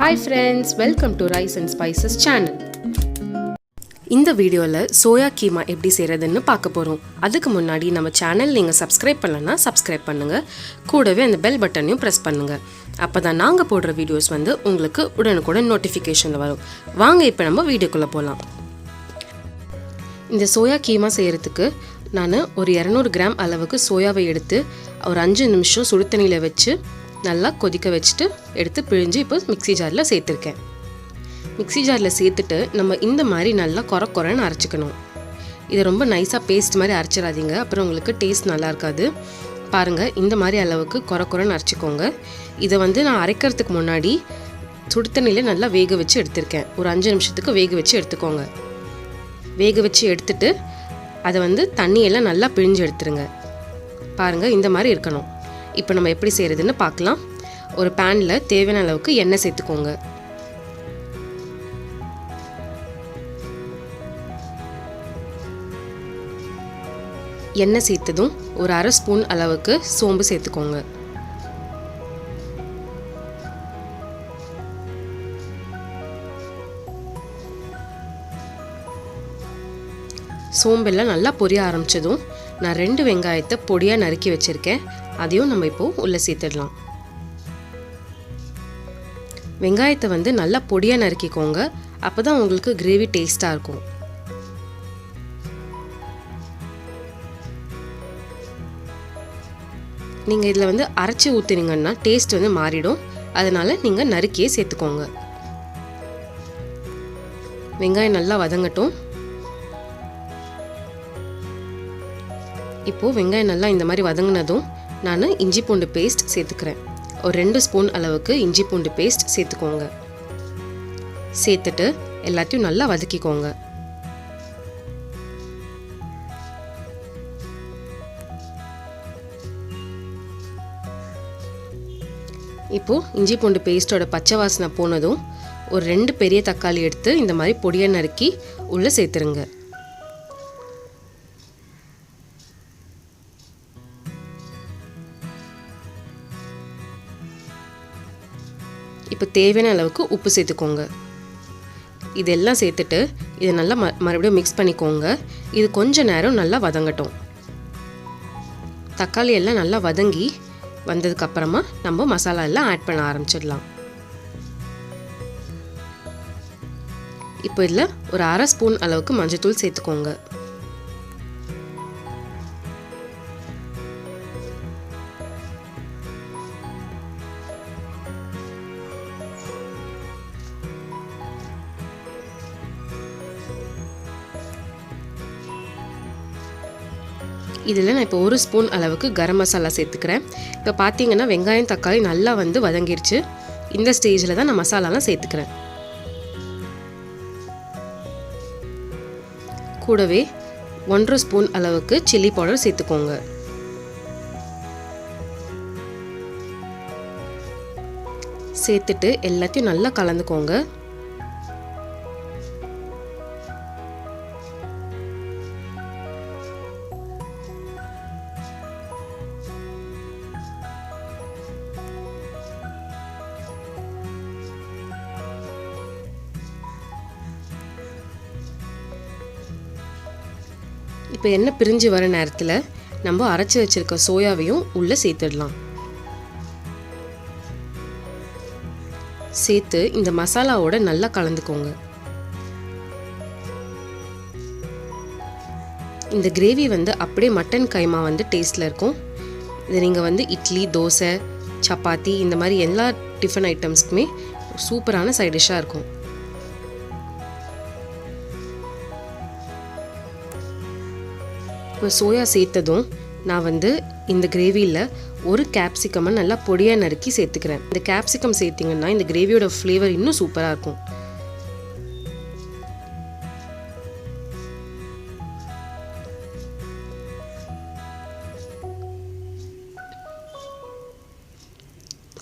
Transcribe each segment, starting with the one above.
Hi friends, welcome to Rice and Spices channel. இந்த வீடியோல soya keema எப்படி செய்யறதுன்னு பார்க்க போறோம். அதுக்கு முன்னாடி நம்ம சேனல் நீங்க சப்ஸ்கிரைப் பண்ணலனா சப்ஸ்கிரைப் பண்ணுங்க. கூடவே அந்த பெல் பட்டனையும் பிரஸ் பண்ணுங்க. அப்பதான் நாங்க போடுற வீடியோஸ் உங்களுக்கு உடனுக்குடன் நோட்டிஃபிகேஷன்ல வரும். வாங்க இப்போ நம்ம வீடியோக்குள்ள போலாம். இந்த சோயா கீமா செய்யறதுக்கு நான் ஒரு 200 கிராம் அளவுக்கு சோயாவை எடுத்து ஒரு 5 நிமிஷம் சுடு தண்ணியில வச்சு நல்லா கொதிக்க வச்சுட்டு எடுத்து பிழிஞ்சு இப்போ மிக்ஸி ஜாரில் சேர்த்துருக்கேன். மிக்ஸி ஜாரில் சேர்த்துட்டு நம்ம இந்த மாதிரி நல்லா கொரன்னு அரைச்சிக்கணும். இதை ரொம்ப நைஸாக பேஸ்ட் மாதிரி அரைச்சிடாதீங்க, அப்புறம் உங்களுக்கு டேஸ்ட் நல்லா இருக்காது. பாருங்கள், இந்த மாதிரி அளவுக்கு கொரன்னு அரைச்சிக்கோங்க. இதை நான் அரைக்கிறதுக்கு முன்னாடி சுடு தண்ணியில் நல்லா வேக வச்சு எடுத்திருக்கேன். ஒரு 5 நிமிஷத்துக்கு வேக வச்சு எடுத்துக்கோங்க. வேக வச்சு எடுத்துட்டு அதை தண்ணியெல்லாம் நல்லா பிழிஞ்சு எடுத்துருங்க. பாருங்கள், இந்த மாதிரி இருக்கணும். இப்போ நம்ம எப்படி செய்கிறதுன்னு பார்க்கலாம். ஒரு பேனில் தேவையான அளவுக்கு எண்ணெய் சேர்த்துக்கோங்க. எண்ணெய் சேர்த்ததும் ஒரு 1/2 ஸ்பூன் அளவுக்கு சோம்பு சேர்த்துக்கோங்க. சோம்பெல்லாம் நல்லா பொரிய ஆரம்பித்ததும் நான் 2 வெங்காயத்தை பொடியாக நறுக்கி வச்சுருக்கேன். அதையும் நம்ம இப்போது உள்ளே சேர்த்துடலாம். வெங்காயத்தை நல்லா பொடியாக நறுக்கிக்கோங்க. அப்போ தான் உங்களுக்கு கிரேவி டேஸ்ட்டாக இருக்கும். நீங்கள் இதில் அரைச்சி ஊற்றுனீங்கன்னா டேஸ்ட் மாறிடும். அதனால் நீங்கள் நறுக்கியே சேர்த்துக்கோங்க. வெங்காயம் நல்லா வதங்கட்டும். இப்போது வெங்காயம் நல்லா இந்த மாதிரி வதங்கினதும் நான் இஞ்சி பூண்டு பேஸ்ட் சேர்த்துக்கிறேன். ஒரு 2 ஸ்பூன் அளவுக்கு இஞ்சி பூண்டு பேஸ்ட் சேர்த்துக்கோங்க. சேர்த்துட்டு எல்லாத்தையும் நல்லா வதக்கிக்கோங்க. இப்போது இஞ்சி பூண்டு பேஸ்ட்டோட பச்சை வாசனை போனதும் ஒரு 2 பெரிய தக்காளி எடுத்து இந்த மாதிரி பொடியை நறுக்கி உள்ளே சேர்த்துருங்க. இப்போ தேவையான அளவுக்கு உப்பு சேர்த்துக்கோங்க. இதெல்லாம் சேர்த்துட்டு இதை நல்லா மறுபடியும் மிக்ஸ் பண்ணிக்கோங்க. இது கொஞ்ச நேரம் நல்லா வதங்கட்டும். தக்காளி எல்லாம் நல்லா வதங்கி வந்ததுக்கப்புறமா நம்ம மசாலா எல்லாம் ஆட் பண்ண ஆரம்பிச்சிடலாம். இப்போ இதில் ஒரு 1/2 ஸ்பூன் அளவுக்கு மஞ்சள்தூள் சேர்த்துக்கோங்க. இதில் நான் இப்போ 1 ஸ்பூன் அளவுக்கு கரம் மசாலா சேர்த்துக்கிறேன். இப்போ பார்த்தீங்கன்னா வெங்காயம் தக்காளி நல்லா வதங்கிருச்சு. இந்த ஸ்டேஜில் தான் நான் மசாலாலாம் சேர்த்துக்கிறேன். கூடவே 1/2 ஸ்பூன் அளவுக்கு சில்லி பவுடர் சேர்த்துக்கோங்க. சேர்த்துட்டு எல்லாத்தையும் நல்லா கலந்துக்கோங்க. இப்போ எண்ணெய் பிரிஞ்சு வர நேரத்தில் நம்ம அரைச்சி வச்சிருக்க சோயாவையும் உள்ளே சேர்த்துடலாம். சேர்த்து இந்த மசாலாவோட நல்லா கலந்துக்கோங்க. இந்த கிரேவி அப்படியே மட்டன் கைமா டேஸ்ட்டில் இருக்கும். இது நீங்கள் இட்லி, தோசை, சப்பாத்தி இந்த மாதிரி எல்லா டிஃபன் ஐட்டம்ஸ்க்குமே சூப்பரான சைட் டிஷ்ஷாக இருக்கும். இப்போ சோயா சேர்த்ததும் நான் இந்த கிரேவியில் ஒரு கேப்சிகமை நல்லா பொடியாக நறுக்கி சேர்த்துக்கிறேன். இந்த கேப்சிகம் சேர்த்திங்கன்னா இந்த கிரேவியோட ஃப்ளேவர் இன்னும் சூப்பராக இருக்கும்.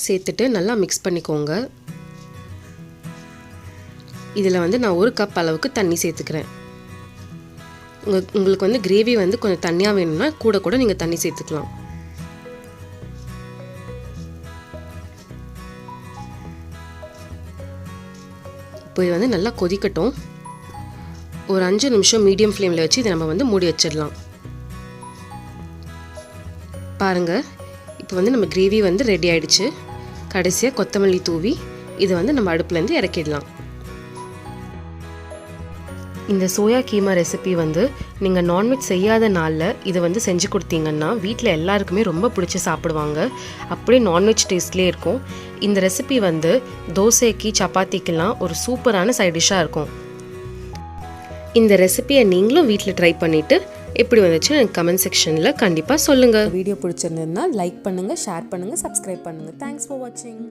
சேர்த்துட்டு நல்லா மிக்ஸ் பண்ணிக்கோங்க. இதில் நான் 1 கப் அளவுக்கு தண்ணி சேர்த்துக்கிறேன். உங்களுக்கு கிரேவி கொஞ்சம் தண்ணியாக வேணும்னா கூட நீங்கள் தண்ணி சேர்த்துக்கலாம். இப்போ இது வந்து நல்லா கொதிக்கட்டும். ஒரு 5 நிமிஷம் மீடியம் ஃப்ளேமில் வச்சு இதை நம்ம வந்து மூடி வச்சிடலாம். பாருங்கள், இப்போ வந்து நம்ம கிரேவி வந்து ரெடி ஆகிடுச்சு. கடைசியாக கொத்தமல்லி தூவி இதை வந்து நம்ம அடுப்புலேருந்து இறக்கிடலாம். இந்த சோயா கீமா ரெசிபி வந்து நீங்கள் நான்வெஜ் செய்யாத நாளில் இதை வந்து செஞ்சு கொடுத்தீங்கன்னா வீட்டில் எல்லாருக்குமே ரொம்ப பிடிச்சி சாப்பிடுவாங்க. அப்படியே நான்வெஜ் டேஸ்ட்லேயே இருக்கும். இந்த ரெசிபி வந்து தோசைக்கு சப்பாத்திக்கெல்லாம் ஒரு சூப்பரான சைட் டிஷ்ஷாக இருக்கும். இந்த ரெசிபியை நீங்களும் வீட்டில் ட்ரை பண்ணிவிட்டு எப்படி வந்துச்சு எனக்கு கமெண்ட் செக்ஷனில் கண்டிப்பாக சொல்லுங்கள். வீடியோ பிடிச்சிருந்ததுன்னா லைக் பண்ணுங்கள், ஷேர் பண்ணுங்கள், சப்ஸ்கிரைப் பண்ணுங்கள். தேங்க்ஸ் ஃபார் வாட்சிங்.